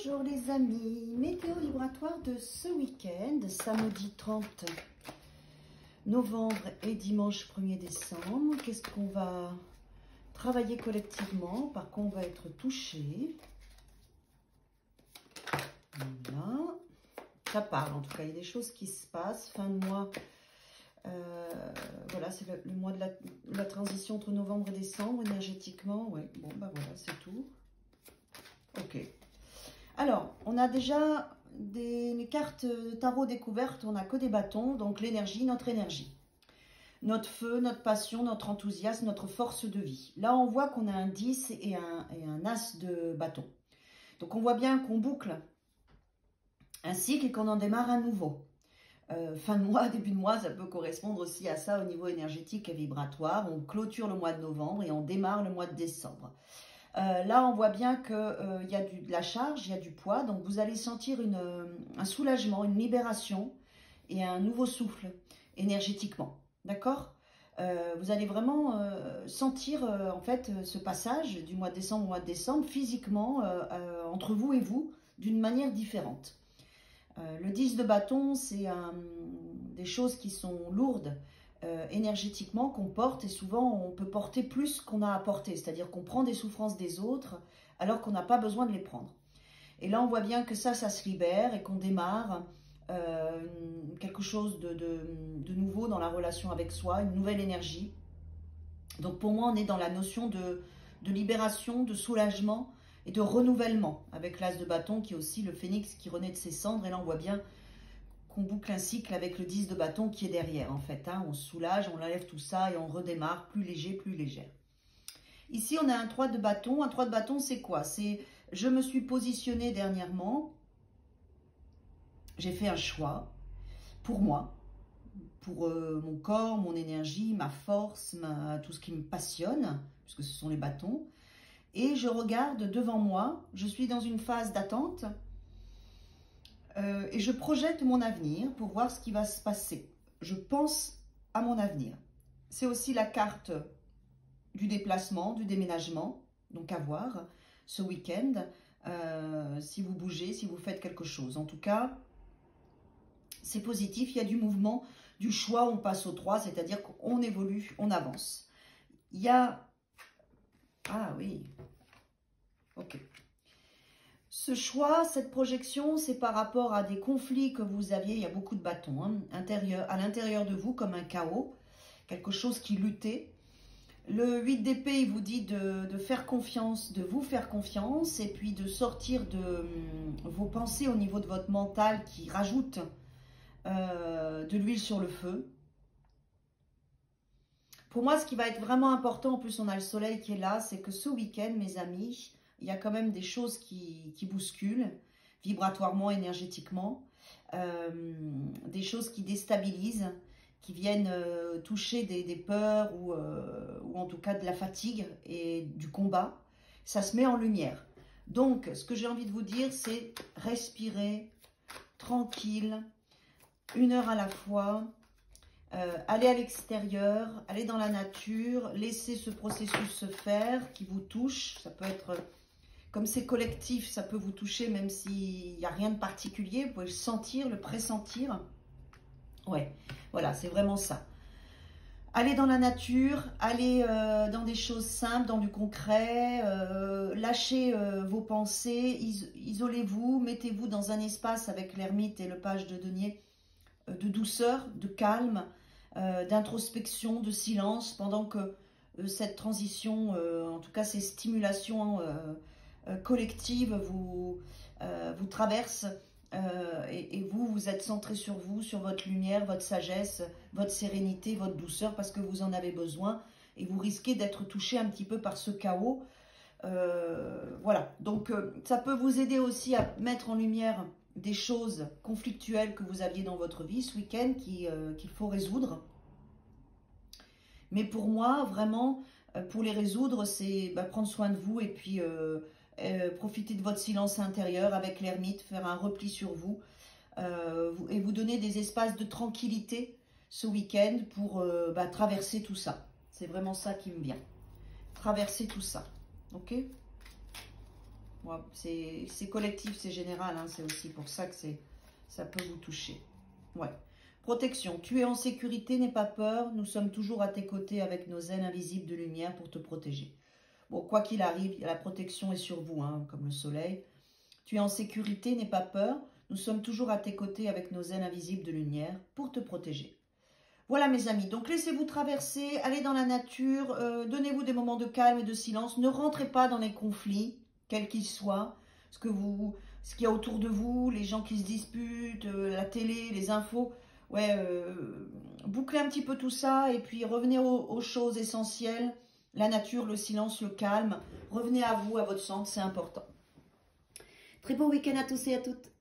Bonjour les amis, météo vibratoire de ce week-end, samedi 30 novembre et dimanche 1er décembre. Qu'est-ce qu'on va travailler collectivement, par quoi on va être touché? Voilà, ça parle en tout cas, il y a des choses qui se passent, fin de mois. Voilà, c'est le mois de la transition entre novembre et décembre, énergétiquement, oui, bon bah voilà, c'est tout. Ok. Alors, on a déjà des cartes tarot découvertes, on n'a que des bâtons, donc l'énergie, notre feu, notre passion, notre enthousiasme, notre force de vie. Là, on voit qu'on a un 10 et un as de bâton. Donc, on voit bien qu'on boucle un cycle et qu'on en démarre un nouveau. Fin de mois, début de mois, ça peut correspondre aussi à ça au niveau énergétique et vibratoire. On clôture le mois de novembre et on démarre le mois de décembre. Là, on voit bien qu'il y a de la charge, il y a du poids. Donc, vous allez sentir un soulagement, une libération et un nouveau souffle énergétiquement. D'accord? Vous allez vraiment sentir en fait ce passage du mois de décembre au mois de décembre physiquement entre vous et vous d'une manière différente. Le 10 de bâton, c'est des choses qui sont lourdes énergétiquement qu'on porte, et souvent on peut porter plus qu'on a à porter, c'est-à-dire qu'on prend des souffrances des autres alors qu'on n'a pas besoin de les prendre. Et là on voit bien que ça se libère et qu'on démarre quelque chose de nouveau dans la relation avec soi, une nouvelle énergie. Donc pour moi on est dans la notion de libération, de soulagement et de renouvellement, avec l'as de bâton qui est aussi le phénix qui renaît de ses cendres. Et là on voit bien qu'on boucle un cycle avec le 10 de bâton qui est derrière en fait. Hein. On se soulage, on enlève tout ça et on redémarre plus léger, plus légère. Ici on a un 3 de bâton. Un 3 de bâton c'est quoi? C'est je me suis positionnée dernièrement, j'ai fait un choix pour moi, pour mon corps, mon énergie, ma force, tout ce qui me passionne, puisque ce sont les bâtons. Et je regarde devant moi, je suis dans une phase d'attente. Et je projette mon avenir pour voir ce qui va se passer. Je pense à mon avenir. C'est aussi la carte du déplacement, du déménagement, donc à voir ce week-end, si vous bougez, si vous faites quelque chose. En tout cas, c'est positif, il y a du mouvement, du choix, on passe au 3, c'est-à-dire qu'on évolue, on avance. Il y a... Ah oui, ok. Ce choix, cette projection, c'est par rapport à des conflits que vous aviez. Il y a beaucoup de bâtons hein, à l'intérieur de vous, comme un chaos, quelque chose qui luttait. Le 8 d'épée, il vous dit de faire confiance, de vous faire confiance, et puis de sortir de vos pensées au niveau de votre mental qui rajoutent de l'huile sur le feu. Pour moi, ce qui va être vraiment important, en plus on a le soleil qui est là, c'est que ce week-end, mes amis, il y a quand même des choses qui bousculent, vibratoirement, énergétiquement, des choses qui déstabilisent, qui viennent toucher des peurs ou en tout cas de la fatigue et du combat. Ça se met en lumière. Donc, ce que j'ai envie de vous dire, c'est respirer, tranquille, 1 heure à la fois. Allez à l'extérieur, allez dans la nature, laissez ce processus se faire qui vous touche. Ça peut être, comme c'est collectif, ça peut vous toucher même s'il n'y a rien de particulier. Vous pouvez le sentir, le pressentir. Ouais, voilà, c'est vraiment ça. Allez dans la nature, allez dans des choses simples, dans du concret. Lâchez vos pensées, isolez-vous, mettez-vous dans un espace avec l'ermite et le page de denier de douceur, de calme, d'introspection, de silence, pendant que cette transition, en tout cas ces stimulations collectives vous traversent et vous êtes centré sur vous, sur votre lumière, votre sagesse, votre sérénité, votre douceur, parce que vous en avez besoin et vous risquez d'être touché un petit peu par ce chaos. Voilà, donc ça peut vous aider aussi à mettre en lumière des choses conflictuelles que vous aviez dans votre vie ce week-end qu'il faut résoudre. Mais pour moi, vraiment, pour les résoudre, c'est prendre soin de vous et puis profiter de votre silence intérieur avec l'ermite, faire un repli sur vous et vous donner des espaces de tranquillité ce week-end pour traverser tout ça. C'est vraiment ça qui me vient. Traverser tout ça, ok ? Ouais, c'est collectif, c'est général, hein, c'est aussi pour ça que ça peut vous toucher. Ouais. Protection. Tu es en sécurité, n'aie pas peur. Nous sommes toujours à tes côtés avec nos ailes invisibles de lumière pour te protéger. Bon, quoi qu'il arrive, la protection est sur vous, hein, comme le soleil. Tu es en sécurité, n'aie pas peur. Nous sommes toujours à tes côtés avec nos ailes invisibles de lumière pour te protéger. Voilà mes amis, donc laissez-vous traverser, allez dans la nature, donnez-vous des moments de calme et de silence. Ne rentrez pas dans les conflits, quels qu'ils soient. Ce qu'il y a autour de vous, les gens qui se disputent, la télé, les infos. Ouais, bouclez un petit peu tout ça et puis revenez aux choses essentielles. La nature, le silence, le calme. Revenez à vous, à votre centre, c'est important. Très bon week-end à tous et à toutes.